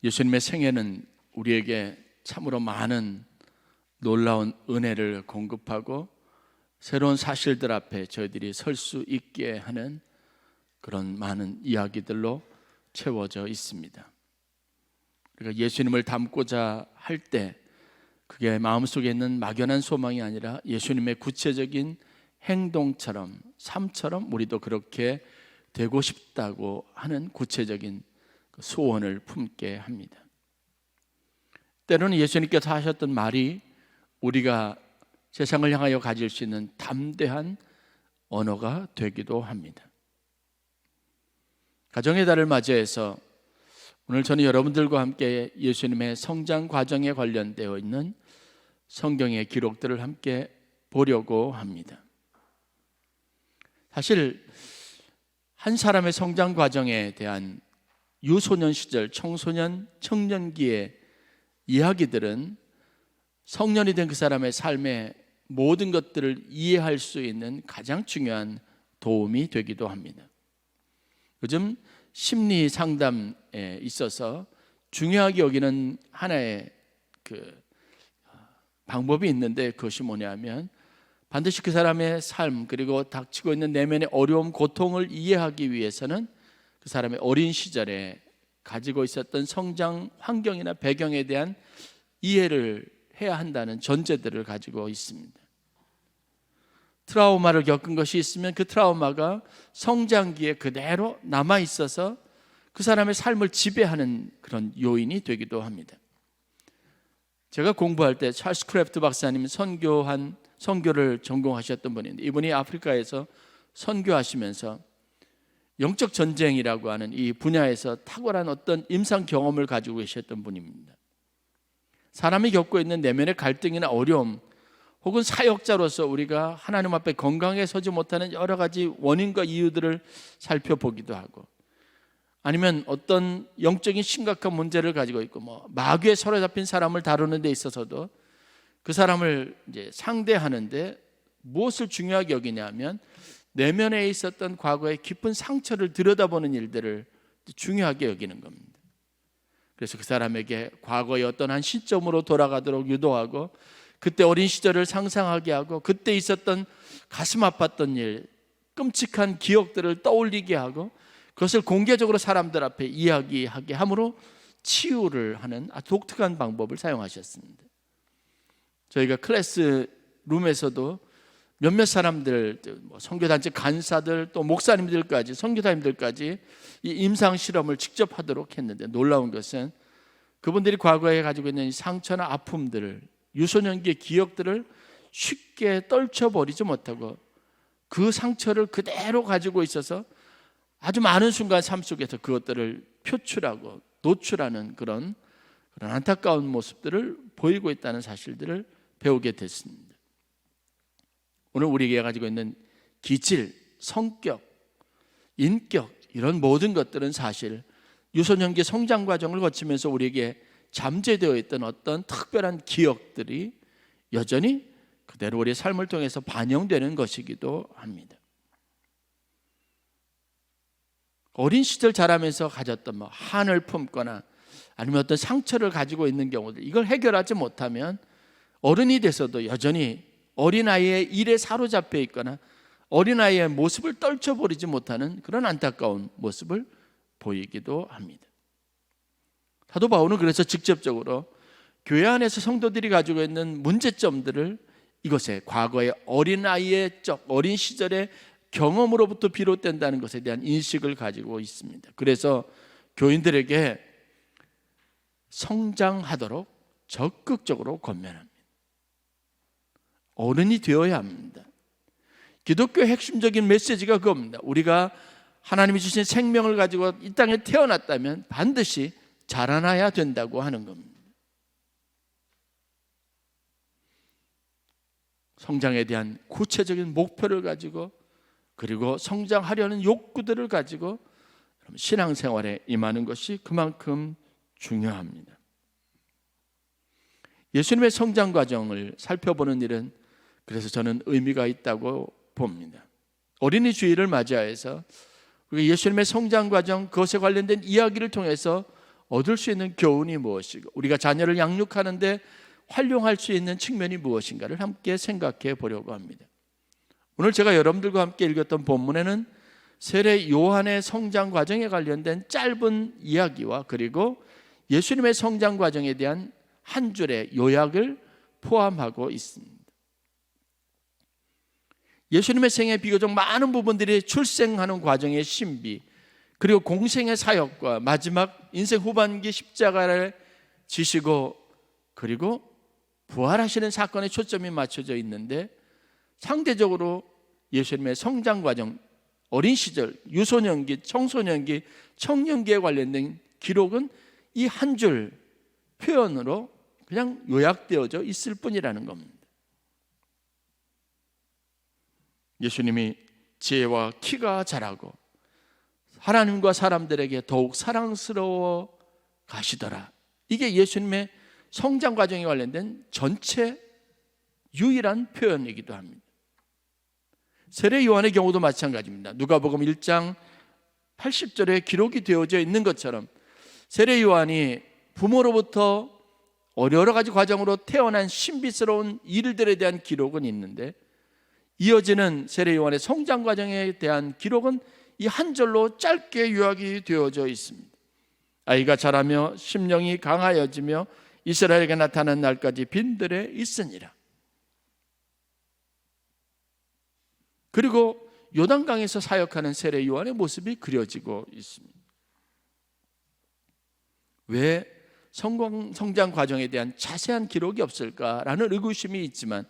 예수님의 생애는 우리에게 참으로 많은 놀라운 은혜를 공급하고 새로운 사실들 앞에 저희들이 설 수 있게 하는 그런 많은 이야기들로 채워져 있습니다. 우리가 예수님을 닮고자 할 때 그게 마음속에 있는 막연한 소망이 아니라 예수님의 구체적인 행동처럼, 삶처럼 우리도 그렇게 되고 싶다고 하는 구체적인 소원을 품게 합니다. 때로는 예수님께서 하셨던 말이 우리가 세상을 향하여 가질 수 있는 담대한 언어가 되기도 합니다. 가정의 달을 맞이해서 오늘 저는 여러분들과 함께 예수님의 성장 과정에 관련되어 있는 성경의 기록들을 함께 보려고 합니다. 사실 한 사람의 성장 과정에 대한 유소년 시절, 청소년, 청년기의 이야기들은 성년이 된 그 사람의 삶의 모든 것들을 이해할 수 있는 가장 중요한 도움이 되기도 합니다. 요즘 심리 상담에 있어서 중요하게 여기는 하나의 방법이 있는데 그것이 뭐냐면 반드시 그 사람의 삶 그리고 닥치고 있는 내면의 어려움, 고통을 이해하기 위해서는 그 사람의 어린 시절에 가지고 있었던 성장 환경이나 배경에 대한 이해를 해야 한다는 전제들을 가지고 있습니다. 트라우마를 겪은 것이 있으면 그 트라우마가 성장기에 그대로 남아 있어서 그 사람의 삶을 지배하는 그런 요인이 되기도 합니다. 제가 공부할 때 찰스 크래프트 박사님 선교를 전공하셨던 분인데 이분이 아프리카에서 선교하시면서 영적 전쟁이라고 하는 이 분야에서 탁월한 어떤 임상 경험을 가지고 계셨던 분입니다. 사람이 겪고 있는 내면의 갈등이나 어려움 혹은 사역자로서 우리가 하나님 앞에 건강하게 서지 못하는 여러 가지 원인과 이유들을 살펴보기도 하고 아니면 어떤 영적인 심각한 문제를 가지고 있고 마귀에 사로잡힌 사람을 다루는 데 있어서도 그 사람을 이제 상대하는데 무엇을 중요하게 여기냐면 내면에 있었던 과거의 깊은 상처를 들여다보는 일들을 중요하게 여기는 겁니다. 그래서 그 사람에게 과거의 어떤 한 시점으로 돌아가도록 유도하고 그때 어린 시절을 상상하게 하고 그때 있었던 가슴 아팠던 일, 끔찍한 기억들을 떠올리게 하고 그것을 공개적으로 사람들 앞에 이야기하게 함으로 치유를 하는 아주 독특한 방법을 사용하셨습니다. 저희가 클래스 룸에서도 몇몇 사람들, 선교단체 간사들 또 목사님들까지 선교사님들까지 이 임상 실험을 직접 하도록 했는데 놀라운 것은 그분들이 과거에 가지고 있는 상처나 아픔들을 유소년기의 기억들을 쉽게 떨쳐버리지 못하고 그 상처를 그대로 가지고 있어서 아주 많은 순간 삶 속에서 그것들을 표출하고 노출하는 그런 안타까운 모습들을 보이고 있다는 사실들을 배우게 됐습니다. 오늘 우리가 가지고 있는 기질, 성격, 인격 이런 모든 것들은 사실 유소년기 성장 과정을 거치면서 우리에게 잠재되어 있던 어떤 특별한 기억들이 여전히 그대로 우리의 삶을 통해서 반영되는 것이기도 합니다. 어린 시절 자라면서 가졌던 한을 품거나 아니면 어떤 상처를 가지고 있는 경우들 이걸 해결하지 못하면 어른이 돼서도 여전히 어린아이의 일에 사로잡혀 있거나 어린아이의 모습을 떨쳐버리지 못하는 그런 안타까운 모습을 보이기도 합니다. 사도 바울은 그래서 직접적으로 교회 안에서 성도들이 가지고 있는 문제점들을 이것에 과거의 어린아이의 어린 시절의 경험으로부터 비롯된다는 것에 대한 인식을 가지고 있습니다. 그래서 교인들에게 성장하도록 적극적으로 권면합니다. 어른이 되어야 합니다. 기독교의 핵심적인 메시지가 그겁니다. 우리가 하나님이 주신 생명을 가지고 이 땅에 태어났다면 반드시 자라나야 된다고 하는 겁니다. 성장에 대한 구체적인 목표를 가지고 그리고 성장하려는 욕구들을 가지고 신앙생활에 임하는 것이 그만큼 중요합니다. 예수님의 성장 과정을 살펴보는 일은 그래서 저는 의미가 있다고 봅니다. 어린이 주일을 맞이해서 예수님의 성장 과정 그것에 관련된 이야기를 통해서 얻을 수 있는 교훈이 무엇이고 우리가 자녀를 양육하는데 활용할 수 있는 측면이 무엇인가를 함께 생각해 보려고 합니다. 오늘 제가 여러분들과 함께 읽었던 본문에는 세례 요한의 성장 과정에 관련된 짧은 이야기와 그리고 예수님의 성장 과정에 대한 한 줄의 요약을 포함하고 있습니다. 예수님의 생애 비교적 많은 부분들이 출생하는 과정의 신비, 그리고 공생의 사역과 마지막 인생 후반기 십자가를 지시고 그리고 부활하시는 사건에 초점이 맞춰져 있는데, 상대적으로 예수님의 성장 과정, 어린 시절, 유소년기, 청소년기, 청년기에 관련된 기록은 이 한 줄 표현으로 그냥 요약되어져 있을 뿐이라는 겁니다. 예수님이 지혜와 키가 자라고 하나님과 사람들에게 더욱 사랑스러워 가시더라. 이게 예수님의 성장 과정에 관련된 전체 유일한 표현이기도 합니다. 세례 요한의 경우도 마찬가지입니다. 누가복음 1장 80절에 기록이 되어져 있는 것처럼 세례 요한이 부모로부터 여러 가지 과정으로 태어난 신비스러운 일들에 대한 기록은 있는데, 이어지는 세례 요한의 성장 과정에 대한 기록은 이 한 절로 짧게 요약이 되어져 있습니다. 아이가 자라며 심령이 강하여지며 이스라엘에게 나타난 날까지 빈들에 있으니라. 그리고 요단강에서 사역하는 세례 요한의 모습이 그려지고 있습니다. 왜 성장 과정에 대한 자세한 기록이 없을까라는 의구심이 있지만,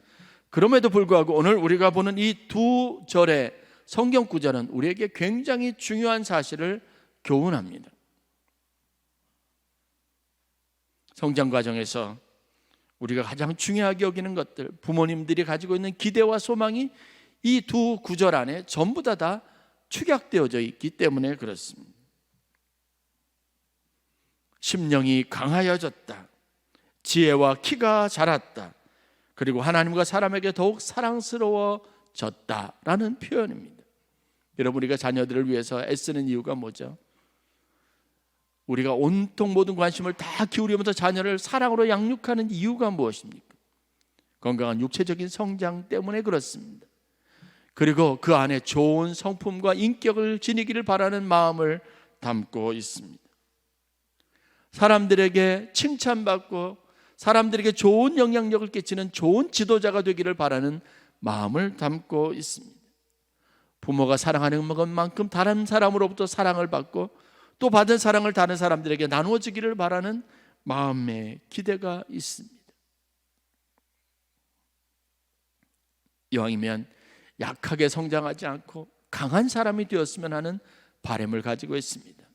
그럼에도 불구하고 오늘 우리가 보는 이 두 절의 성경 구절은 우리에게 굉장히 중요한 사실을 교훈합니다. 성장 과정에서 우리가 가장 중요하게 여기는 것들, 부모님들이 가지고 있는 기대와 소망이 이 두 구절 안에 전부 다 축약되어져 있기 때문에 그렇습니다. 심령이 강하여졌다, 지혜와 키가 자랐다, 그리고 하나님과 사람에게 더욱 사랑스러워졌다라는 표현입니다. 여러분, 우리가 자녀들을 위해서 애쓰는 이유가 뭐죠? 우리가 온통 모든 관심을 다 기울이면서 자녀를 사랑으로 양육하는 이유가 무엇입니까? 건강한 육체적인 성장 때문에 그렇습니다. 그리고 그 안에 좋은 성품과 인격을 지니기를 바라는 마음을 담고 있습니다. 사람들에게 칭찬받고 사람들에게 좋은 영향력을 끼치는 좋은 지도자가 되기를 바라는 마음을 담고 있습니다. 부모가 사랑하는 것만큼 다른 사람으로부터 사랑을 받고 또 받은 사랑을 다른 사람들에게 나누어지기를 바라는 마음의 기대가 있습니다. 이왕이면 약하게 성장하지 않고 강한 사람이 되었으면 하는 바람을 가지고 있습니다.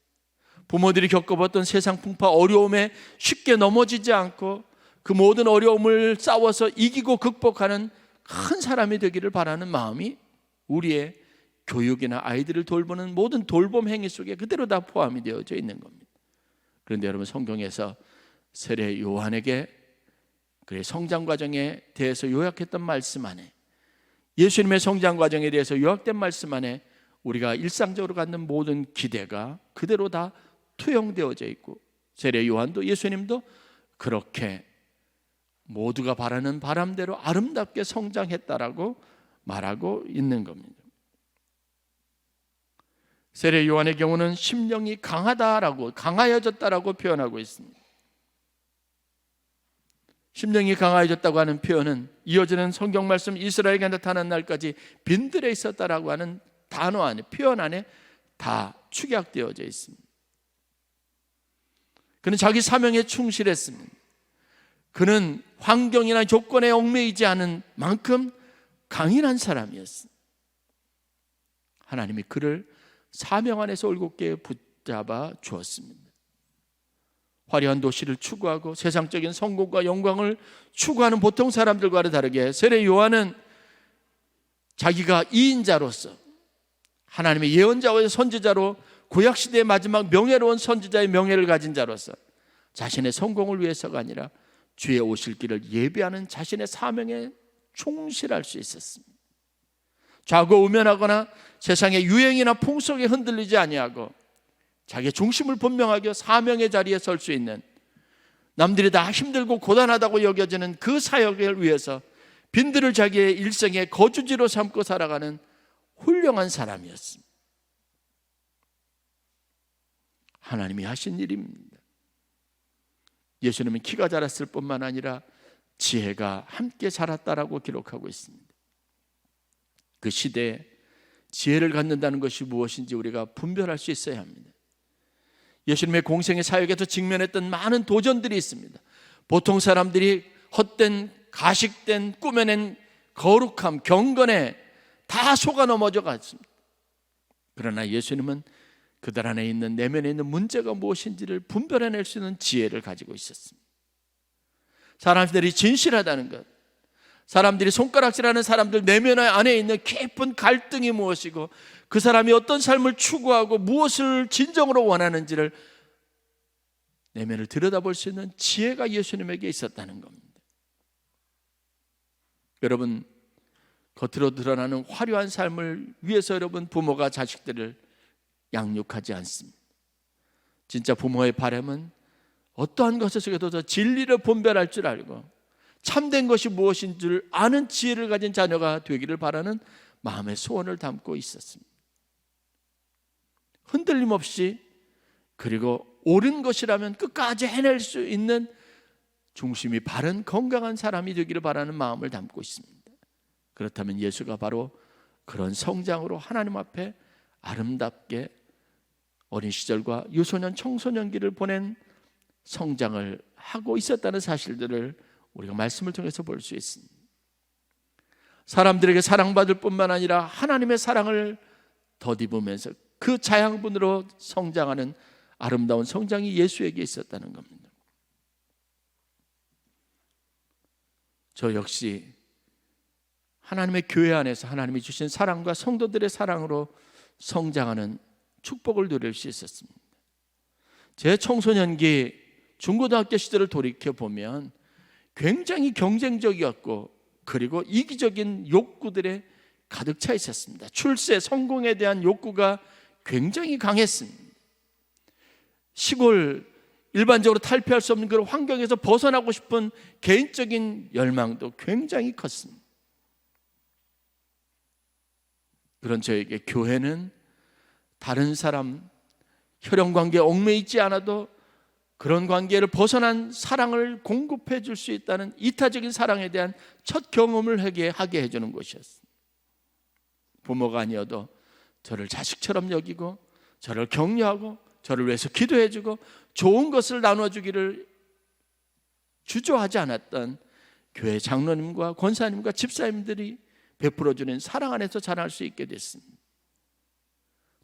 부모들이 겪어봤던 세상 풍파 어려움에 쉽게 넘어지지 않고 그 모든 어려움을 싸워서 이기고 극복하는 큰 사람이 되기를 바라는 마음이 우리의 교육이나 아이들을 돌보는 모든 돌봄 행위 속에 그대로 다 포함이 되어져 있는 겁니다. 그런데 여러분, 성경에서 세례 요한에게 그의 성장 과정에 대해서 요약했던 말씀 안에, 예수님의 성장 과정에 대해서 요약된 말씀 안에 우리가 일상적으로 갖는 모든 기대가 그대로 다 투영되어져 있고, 세례 요한도 예수님도 그렇게 모두가 바라는 바람대로 아름답게 성장했다라고 말하고 있는 겁니다. 세례 요한의 경우는 심령이 강하여졌다라고 표현하고 있습니다. 심령이 강하여졌다고 하는 표현은 이어지는 성경 말씀 이스라엘에게 나타난 날까지 빈들에 있었다라고 하는 단어 안에, 표현 안에 다 축약되어져 있습니다. 그는 자기 사명에 충실했습니다. 그는 환경이나 조건에 얽매이지 않은 만큼 강인한 사람이었습니다. 하나님이 그를 사명 안에서 올곧게 붙잡아 주었습니다. 화려한 도시를 추구하고 세상적인 성공과 영광을 추구하는 보통 사람들과는 다르게 세례 요한은 자기가 이인자로서 하나님의 예언자와 선지자로 구약시대의 마지막 명예로운 선지자의 명예를 가진 자로서 자신의 성공을 위해서가 아니라 주의 오실 길을 예비하는 자신의 사명에 충실할 수 있었습니다. 좌고우면하거나 세상의 유행이나 풍속에 흔들리지 아니하고 자기의 중심을 분명하게 사명의 자리에 설 수 있는, 남들이 다 힘들고 고단하다고 여겨지는 그 사역을 위해서 빈들을 자기의 일생의 거주지로 삼고 살아가는 훌륭한 사람이었습니다. 하나님이 하신 일입니다. 예수님은 키가 자랐을 뿐만 아니라 지혜가 함께 자랐다라고 기록하고 있습니다. 그 시대에 지혜를 갖는다는 것이 무엇인지 우리가 분별할 수 있어야 합니다. 예수님의 공생의 사역에서 직면했던 많은 도전들이 있습니다. 보통 사람들이 헛된, 가식된, 꾸며낸 거룩함, 경건에 다 속아 넘어져 갔습니다. 그러나 예수님은 그들 안에 있는, 내면에 있는 문제가 무엇인지를 분별해낼 수 있는 지혜를 가지고 있었습니다. 사람들이 진실하다는 것, 사람들이 손가락질하는 사람들 내면 안에 있는 깊은 갈등이 무엇이고, 그 사람이 어떤 삶을 추구하고 무엇을 진정으로 원하는지를 내면을 들여다볼 수 있는 지혜가 예수님에게 있었다는 겁니다. 여러분, 겉으로 드러나는 화려한 삶을 위해서 여러분 부모가 자식들을 양육하지 않습니다. 진짜 부모의 바람은 어떠한 것 속에서도 진리를 분별할 줄 알고 참된 것이 무엇인 줄 아는 지혜를 가진 자녀가 되기를 바라는 마음의 소원을 담고 있었습니다. 흔들림 없이, 그리고 옳은 것이라면 끝까지 해낼 수 있는 중심이 바른 건강한 사람이 되기를 바라는 마음을 담고 있습니다. 그렇다면 예수가 바로 그런 성장으로 하나님 앞에 아름답게 어린 시절과 유소년, 청소년기를 보낸 성장을 하고 있었다는 사실들을 우리가 말씀을 통해서 볼 수 있습니다. 사람들에게 사랑받을 뿐만 아니라 하나님의 사랑을 덧입으면서 그 자양분으로 성장하는 아름다운 성장이 예수에게 있었다는 겁니다. 저 역시 하나님의 교회 안에서 하나님이 주신 사랑과 성도들의 사랑으로 성장하는 축복을 누릴 수 있었습니다. 제 청소년기, 중고등학교 시절을 돌이켜보면 굉장히 경쟁적이었고, 그리고 이기적인 욕구들에 가득 차 있었습니다. 출세, 성공에 대한 욕구가 굉장히 강했습니다. 시골, 일반적으로 탈피할 수 없는 그런 환경에서 벗어나고 싶은 개인적인 열망도 굉장히 컸습니다. 그런 저에게 교회는 다른 사람, 혈연관계에 얽매이지 않아도 그런 관계를 벗어난 사랑을 공급해 줄 수 있다는 이타적인 사랑에 대한 첫 경험을 하게 해주는 곳이었습니다. 부모가 아니어도 저를 자식처럼 여기고, 저를 격려하고, 저를 위해서 기도해주고, 좋은 것을 나눠주기를 주저하지 않았던 교회 장로님과 권사님과 집사님들이 베풀어주는 사랑 안에서 자랄 수 있게 됐습니다.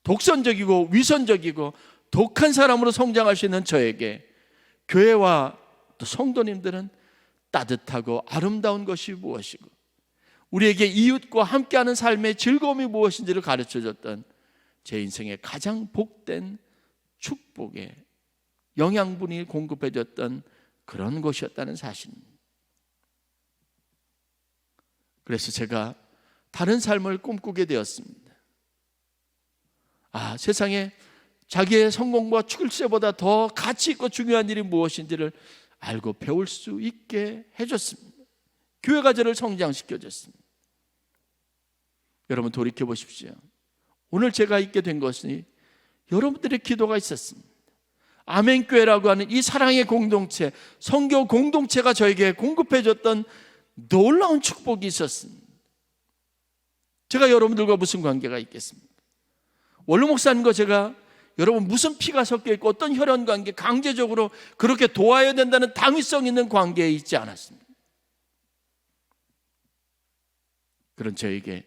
독선적이고 위선적이고 독한 사람으로 성장할 수 있는 저에게 교회와 또 성도님들은 따뜻하고 아름다운 것이 무엇이고, 우리에게 이웃과 함께하는 삶의 즐거움이 무엇인지를 가르쳐줬던 제 인생의 가장 복된 축복의 영양분이 공급해줬던 그런 곳이었다는 사실입니다. 그래서 제가 다른 삶을 꿈꾸게 되었습니다. 세상에 자기의 성공과 출세보다 더 가치 있고 중요한 일이 무엇인지를 알고 배울 수 있게 해줬습니다. 교회가 저를 성장시켜줬습니다. 여러분 돌이켜 보십시오. 오늘 제가 있게 된 것이 여러분들의 기도가 있었습니다. 아멘교회라고 하는 이 사랑의 공동체, 성교 공동체가 저에게 공급해줬던 놀라운 축복이 있었습니다. 제가 여러분들과 무슨 관계가 있겠습니까? 원로 목사님과 제가 여러분 무슨 피가 섞여 있고 어떤 혈연 관계, 강제적으로 그렇게 도와야 된다는 당위성 있는 관계에 있지 않았습니다. 그런 저에게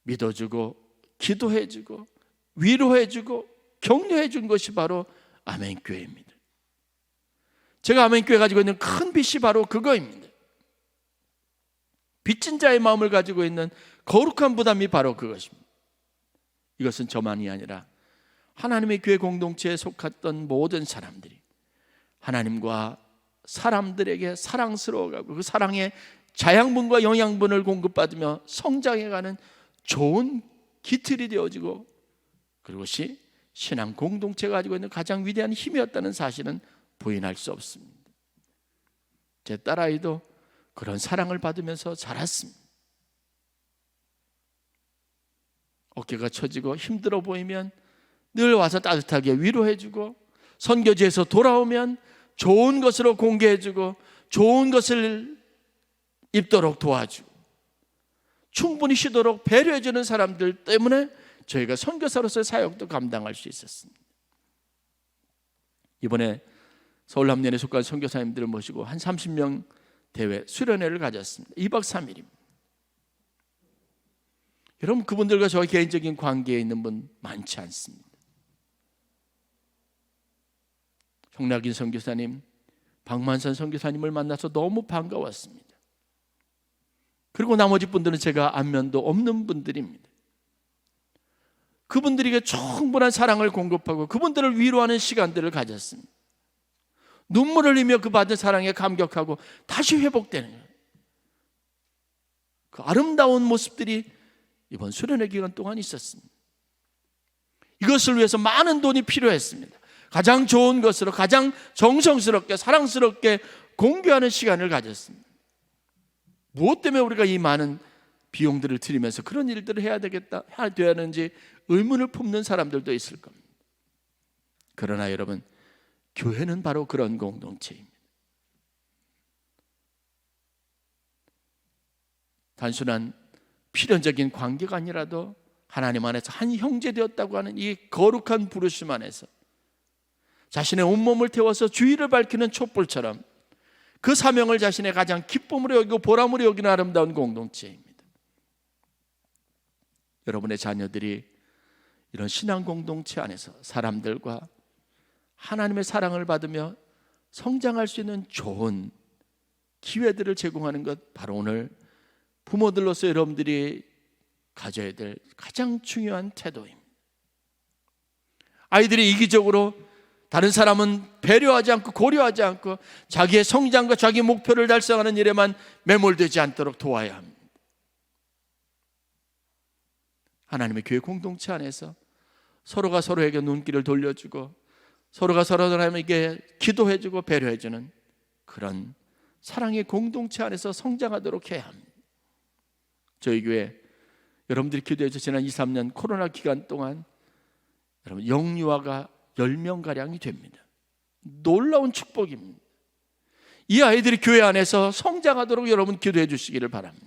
믿어주고 기도해주고 위로해주고 격려해준 것이 바로 아멘교회입니다. 제가 아멘교회 가지고 있는 큰 빛이 바로 그거입니다. 빚진 자의 마음을 가지고 있는 거룩한 부담이 바로 그것입니다. 이것은 저만이 아니라 하나님의 교회 공동체에 속했던 모든 사람들이 하나님과 사람들에게 사랑스러워가고 그 사랑의 자양분과 영양분을 공급받으며 성장해가는 좋은 기틀이 되어지고, 그것이 신앙 공동체가 가지고 있는 가장 위대한 힘이었다는 사실은 부인할 수 없습니다. 제 딸아이도 그런 사랑을 받으면서 자랐습니다. 어깨가 처지고 힘들어 보이면 늘 와서 따뜻하게 위로해주고, 선교지에서 돌아오면 좋은 것으로 공개해주고 좋은 것을 입도록 도와주고 충분히 쉬도록 배려해주는 사람들 때문에 저희가 선교사로서의 사역도 감당할 수 있었습니다. 이번에 서울남년에 속한 선교사님들을 모시고 한 30명 대회 수련회를 가졌습니다. 2박 3일입니다. 여러분, 그분들과 저와 개인적인 관계에 있는 분 많지 않습니다. 홍락인 선교사님, 박만선 선교사님을 만나서 너무 반가웠습니다. 그리고 나머지 분들은 제가 안면도 없는 분들입니다. 그분들에게 충분한 사랑을 공급하고 그분들을 위로하는 시간들을 가졌습니다. 눈물을 흘리며 그 받은 사랑에 감격하고 다시 회복되는 거예요. 그 아름다운 모습들이 이번 수련회 기간 동안 있었습니다. 이것을 위해서 많은 돈이 필요했습니다. 가장 좋은 것으로 가장 정성스럽게 사랑스럽게 공개하는 시간을 가졌습니다. 무엇 때문에 우리가 이 많은 비용들을 들이면서 그런 일들을 해야 되는지 의문을 품는 사람들도 있을 겁니다. 그러나 여러분, 교회는 바로 그런 공동체입니다. 단순한 필연적인 관계가 아니라도 하나님 안에서 한 형제 되었다고 하는 이 거룩한 부르심 안에서 자신의 온몸을 태워서 주의를 밝히는 촛불처럼 그 사명을 자신의 가장 기쁨으로 여기고 보람으로 여기는 아름다운 공동체입니다. 여러분의 자녀들이 이런 신앙 공동체 안에서 사람들과 하나님의 사랑을 받으며 성장할 수 있는 좋은 기회들을 제공하는 것, 바로 오늘 부모들로서 여러분들이 가져야 될 가장 중요한 태도입니다. 아이들이 이기적으로 다른 사람은 배려하지 않고 고려하지 않고 자기의 성장과 자기 목표를 달성하는 일에만 매몰되지 않도록 도와야 합니다. 하나님의 교회 공동체 안에서 서로가 서로에게 눈길을 돌려주고 서로가 서로에게 기도해주고 배려해주는 그런 사랑의 공동체 안에서 성장하도록 해야 합니다. 저희 교회 여러분들이 기도해서 지난 2, 3년 코로나 기간 동안 여러분 영유아가 10명가량이 됩니다. 놀라운 축복입니다. 이 아이들이 교회 안에서 성장하도록 여러분 기도해 주시기를 바랍니다.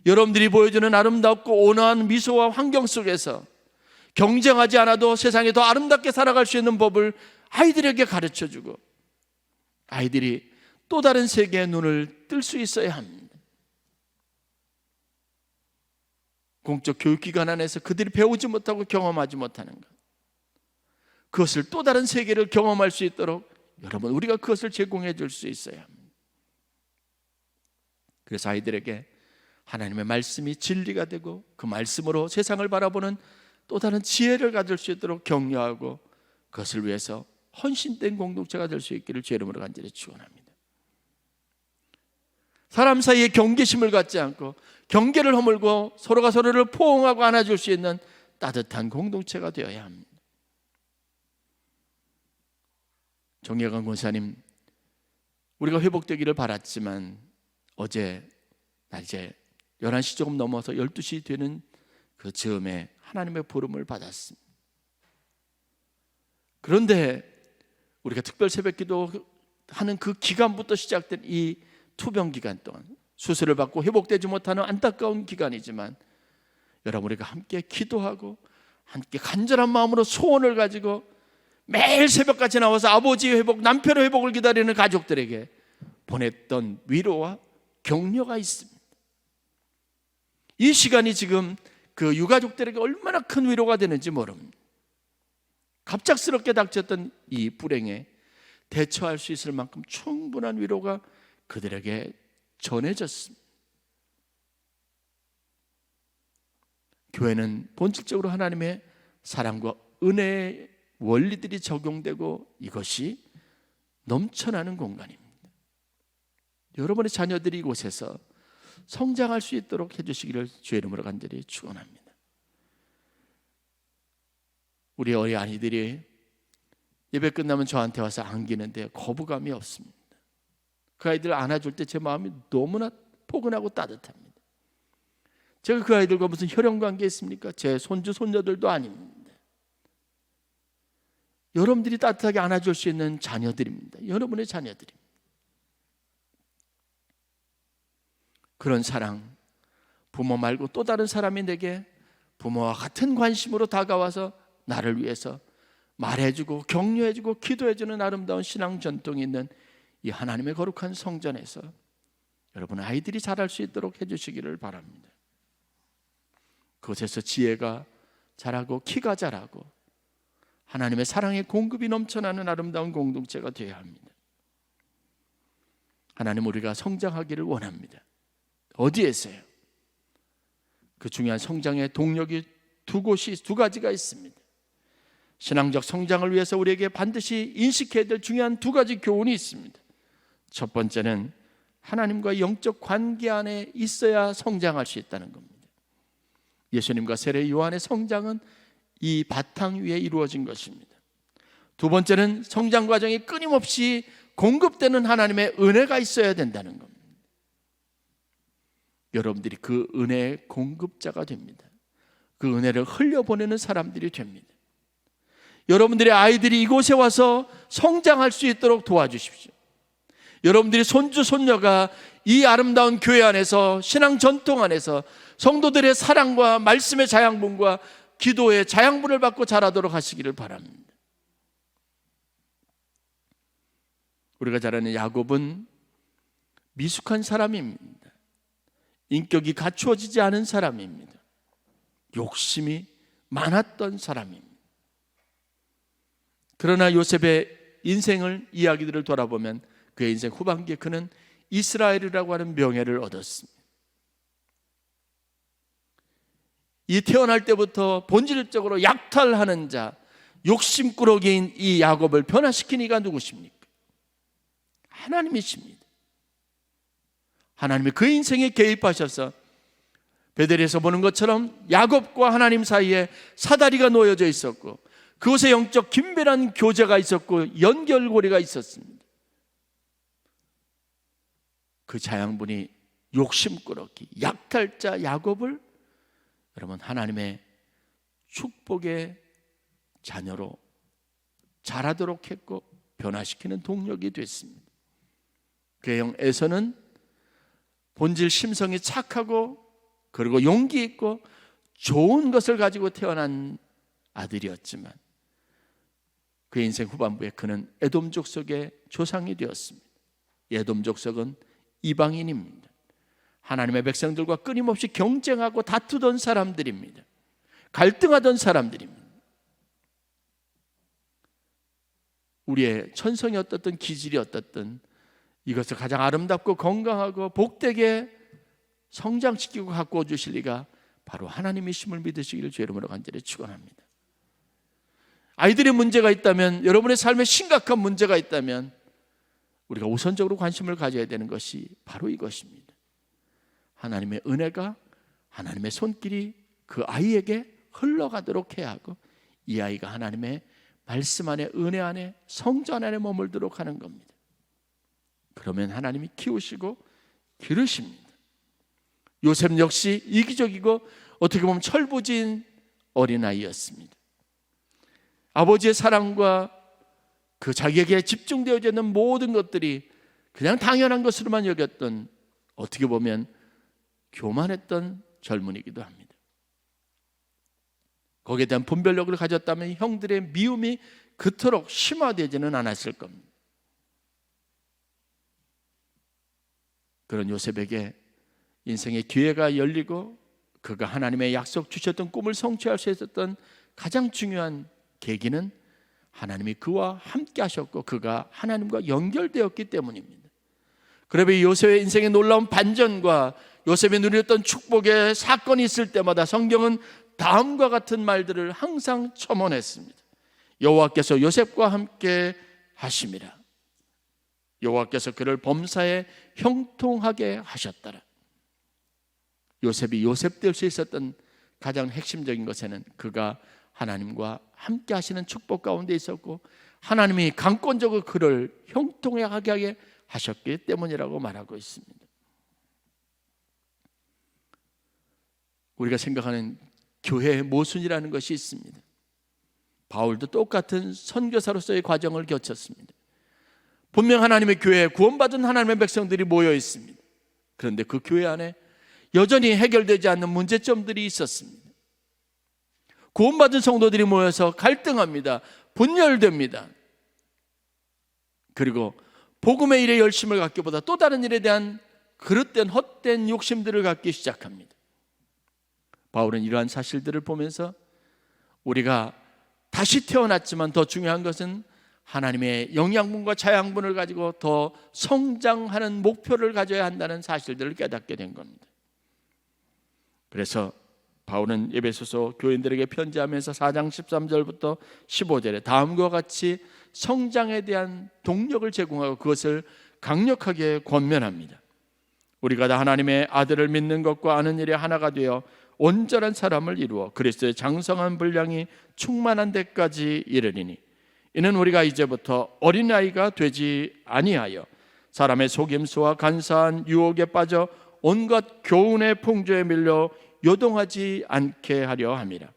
여러분들이 보여주는 아름답고 온화한 미소와 환경 속에서 경쟁하지 않아도 세상에 더 아름답게 살아갈 수 있는 법을 아이들에게 가르쳐주고 아이들이 또 다른 세계의 눈을 뜰 수 있어야 합니다. 공적 교육기관 안에서 그들이 배우지 못하고 경험하지 못하는 것, 그것을 또 다른 세계를 경험할 수 있도록 여러분 우리가 그것을 제공해 줄 수 있어야 합니다. 그래서 아이들에게 하나님의 말씀이 진리가 되고 그 말씀으로 세상을 바라보는 또 다른 지혜를 가질 수 있도록 격려하고 그것을 위해서 헌신된 공동체가 될 수 있기를 주의 이름으로 간절히 축원합니다. 사람 사이에 경계심을 갖지 않고 경계를 허물고 서로가 서로를 포옹하고 안아줄 수 있는 따뜻한 공동체가 되어야 합니다. 정예관 권사님, 우리가 회복되기를 바랐지만 어제 낮에 11시 조금 넘어서 12시 되는 그 즈음에 하나님의 부름을 받았습니다. 그런데 우리가 특별 새벽기도 하는 그 기간부터 시작된 이 투병 기간 동안 수술을 받고 회복되지 못하는 안타까운 기간이지만 여러분 우리가 함께 기도하고 함께 간절한 마음으로 소원을 가지고 매일 새벽까지 나와서 아버지의 회복, 남편의 회복을 기다리는 가족들에게 보냈던 위로와 격려가 있습니다. 이 시간이 지금 그 유가족들에게 얼마나 큰 위로가 되는지 모릅니다. 갑작스럽게 닥쳤던 이 불행에 대처할 수 있을 만큼 충분한 위로가 그들에게 전해졌습니다. 교회는 본질적으로 하나님의 사랑과 은혜의 원리들이 적용되고 이것이 넘쳐나는 공간입니다. 여러분의 자녀들이 이곳에서 성장할 수 있도록 해주시기를 주의 이름으로 간절히 축원합니다. 우리 어린아이들이 예배 끝나면 저한테 와서 안기는데 거부감이 없습니다. 그 아이들 안아줄 때 제 마음이 너무나 포근하고 따뜻합니다. 제가 그 아이들과 무슨 혈연관계 있습니까? 제 손주 손녀들도 아닙니다. 여러분들이 따뜻하게 안아줄 수 있는 자녀들입니다. 여러분의 자녀들입니다. 그런 사랑, 부모 말고 또 다른 사람이 내게 부모와 같은 관심으로 다가와서 나를 위해서 말해주고 격려해주고 기도해주는 아름다운 신앙 전통이 있는 이 하나님의 거룩한 성전에서 여러분 아이들이 자랄 수 있도록 해주시기를 바랍니다. 그곳에서 지혜가 자라고 키가 자라고 하나님의 사랑의 공급이 넘쳐나는 아름다운 공동체가 되어야 합니다. 하나님, 우리가 성장하기를 원합니다. 어디에서요? 그 중요한 성장의 동력이 두 가지가 있습니다. 신앙적 성장을 위해서 우리에게 반드시 인식해야 될 중요한 두 가지 교훈이 있습니다. 첫 번째는 하나님과 영적 관계 안에 있어야 성장할 수 있다는 겁니다. 예수님과 세례 요한의 성장은 이 바탕 위에 이루어진 것입니다. 두 번째는 성장 과정이 끊임없이 공급되는 하나님의 은혜가 있어야 된다는 겁니다. 여러분들이 그 은혜의 공급자가 됩니다. 그 은혜를 흘려보내는 사람들이 됩니다. 여러분들의 아이들이 이곳에 와서 성장할 수 있도록 도와주십시오. 여러분들이 손주 손녀가 이 아름다운 교회 안에서 신앙 전통 안에서 성도들의 사랑과 말씀의 자양분과 기도의 자양분을 받고 자라도록 하시기를 바랍니다. 우리가 잘 아는 야곱은 미숙한 사람입니다. 인격이 갖추어지지 않은 사람입니다. 욕심이 많았던 사람입니다. 그러나 요셉의 인생을 이야기들을 돌아보면 그의 인생 후반기에 그는 이스라엘이라고 하는 명예를 얻었습니다. 이 태어날 때부터 본질적으로 약탈하는 자, 욕심꾸러기인 이 야곱을 변화시킨 이가 누구십니까? 하나님이십니다. 하나님이 그 인생에 개입하셔서 베델에서 보는 것처럼 야곱과 하나님 사이에 사다리가 놓여져 있었고 그곳에 영적 긴밀한 교제가 있었고 연결고리가 있었습니다. 그 자양분이 욕심꾸러기 약탈자 야곱을 여러분 하나님의 축복의 자녀로 자라도록 했고 변화시키는 동력이 됐습니다. 그의 형 에서는 본질 심성이 착하고 그리고 용기 있고 좋은 것을 가지고 태어난 아들이었지만 그의 인생 후반부에 그는 에돔 족속의 조상이 되었습니다. 에돔 족속은 이방인입니다. 하나님의 백성들과 끊임없이 경쟁하고 다투던 사람들입니다. 갈등하던 사람들입니다. 우리의 천성이 어떻든 기질이 어떻든 이것을 가장 아름답고 건강하고 복되게 성장시키고 가꾸어 주실 리가 바로 하나님이심을 믿으시기를 주의 이름으로 간절히 축원합니다. 아이들의 문제가 있다면, 여러분의 삶에 심각한 문제가 있다면 우리가 우선적으로 관심을 가져야 되는 것이 바로 이것입니다. 하나님의 은혜가, 하나님의 손길이 그 아이에게 흘러가도록 해야 하고 이 아이가 하나님의 말씀 안에, 은혜 안에, 성전 안에 머물도록 하는 겁니다. 그러면 하나님이 키우시고 기르십니다. 요셉 역시 이기적이고 어떻게 보면 철부지인 어린아이였습니다. 아버지의 사랑과 그 자기에게 집중되어져 있는 모든 것들이 그냥 당연한 것으로만 여겼던, 어떻게 보면 교만했던 젊은이기도 합니다. 거기에 대한 분별력을 가졌다면 형들의 미움이 그토록 심화되지는 않았을 겁니다. 그런 요셉에게 인생의 기회가 열리고 그가 하나님의 약속 주셨던 꿈을 성취할 수 있었던 가장 중요한 계기는 하나님이 그와 함께 하셨고 그가 하나님과 연결되었기 때문입니다. 그러면 요셉의 인생의 놀라운 반전과 요셉이 누렸던 축복의 사건이 있을 때마다 성경은 다음과 같은 말들을 항상 첨언했습니다. 여호와께서 요셉과 함께 하심이라. 여호와께서 그를 범사에 형통하게 하셨더라. 요셉이 요셉 될 수 있었던 가장 핵심적인 것에는 그가 하나님과 함께 하시는 축복 가운데 있었고 하나님이 강권적으로 그를 형통하게 하셨기 때문이라고 말하고 있습니다. 우리가 생각하는 교회의 모순이라는 것이 있습니다. 바울도 똑같은 선교사로서의 과정을 거쳤습니다. 분명 하나님의 교회에 구원받은 하나님의 백성들이 모여 있습니다. 그런데 그 교회 안에 여전히 해결되지 않는 문제점들이 있었습니다. 구원받은 성도들이 모여서 갈등합니다. 분열됩니다. 그리고 복음의 일에 열심을 갖기보다 또 다른 일에 대한 그릇된 헛된 욕심들을 갖기 시작합니다. 바울은 이러한 사실들을 보면서 우리가 다시 태어났지만 더 중요한 것은 하나님의 영양분과 자양분을 가지고 더 성장하는 목표를 가져야 한다는 사실들을 깨닫게 된 겁니다. 그래서 바울은 에베소서 교인들에게 편지하면서 4장 13절부터 15절에 다음과 같이 성장에 대한 동력을 제공하고 그것을 강력하게 권면합니다. 우리가 다 하나님의 아들을 믿는 것과 아는 일에 하나가 되어 온전한 사람을 이루어 그리스도의 장성한 분량이 충만한 데까지 이르리니 이는 우리가 이제부터 어린아이가 되지 아니하여 사람의 속임수와 간사한 유혹에 빠져 온갖 교훈의 풍조에 밀려 요동하지 않게 하려 함이라.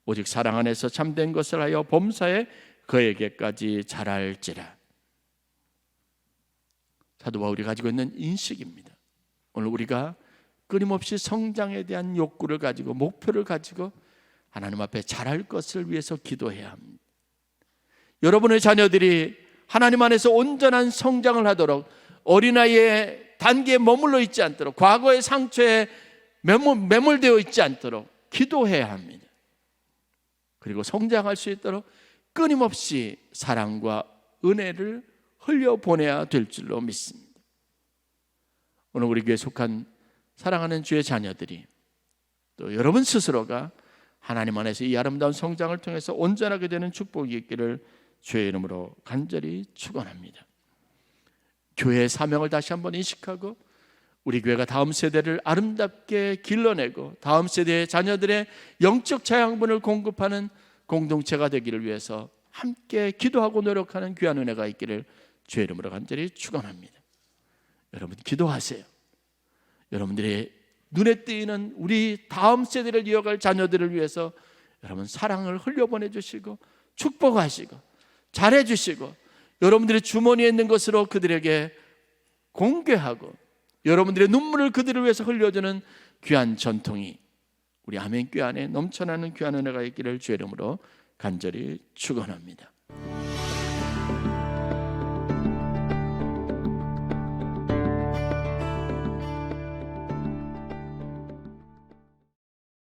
오직 사랑 안에서 참된 것을 하여 범사에 그에게까지 자랄지라. 사도 바울이 가지고 있는 인식입니다. 오늘 우리가 끊임없이 성장에 대한 욕구를 가지고 목표를 가지고 하나님 앞에 자랄 것을 위해서 기도해야 합니다. 여러분의 자녀들이 하나님 안에서 온전한 성장을 하도록 어린아이의 단계에 머물러 있지 않도록 과거의 상처에 매몰되어 있지 않도록 기도해야 합니다. 그리고 성장할 수 있도록 끊임없이 사랑과 은혜를 흘려보내야 될 줄로 믿습니다. 오늘 우리 교회에 속한 사랑하는 주의 자녀들이 또 여러분 스스로가 하나님 안에서 이 아름다운 성장을 통해서 온전하게 되는 축복이 있기를 주의 이름으로 간절히 축원합니다. 교회의 사명을 다시 한번 인식하고 우리 교회가 다음 세대를 아름답게 길러내고 다음 세대의 자녀들의 영적 자양분을 공급하는 공동체가 되기를 위해서 함께 기도하고 노력하는 귀한 은혜가 있기를 주의 이름으로 간절히 축원합니다. 여러분 기도하세요. 여러분들의 눈에 띄는 우리 다음 세대를 이어갈 자녀들을 위해서 여러분 사랑을 흘려보내 주시고 축복하시고 잘해 주시고 여러분들의 주머니에 있는 것으로 그들에게 공개하고 여러분들의 눈물을 그들을 위해서 흘려주는 귀한 전통이 우리 아멘교회 안에 넘쳐나는 귀한 은혜가 있기를 주의 이름으로 간절히 축원합니다.